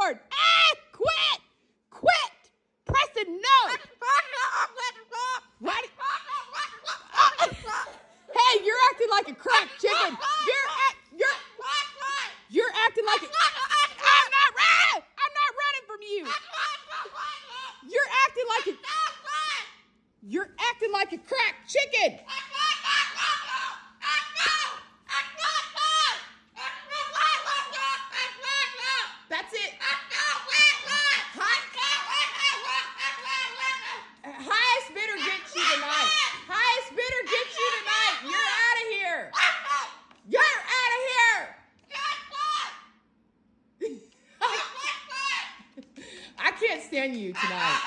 keyboard. Ah, quit. Quit. Pressing no. What? Hey, you're acting like a cracked chicken. You're acting like a... I'm not running from you. You're acting like a cracked chicken. That's it. Highest bidder gets you tonight. Highest bidder gets you tonight. You're out of here. You're out of here. I can't stand you tonight.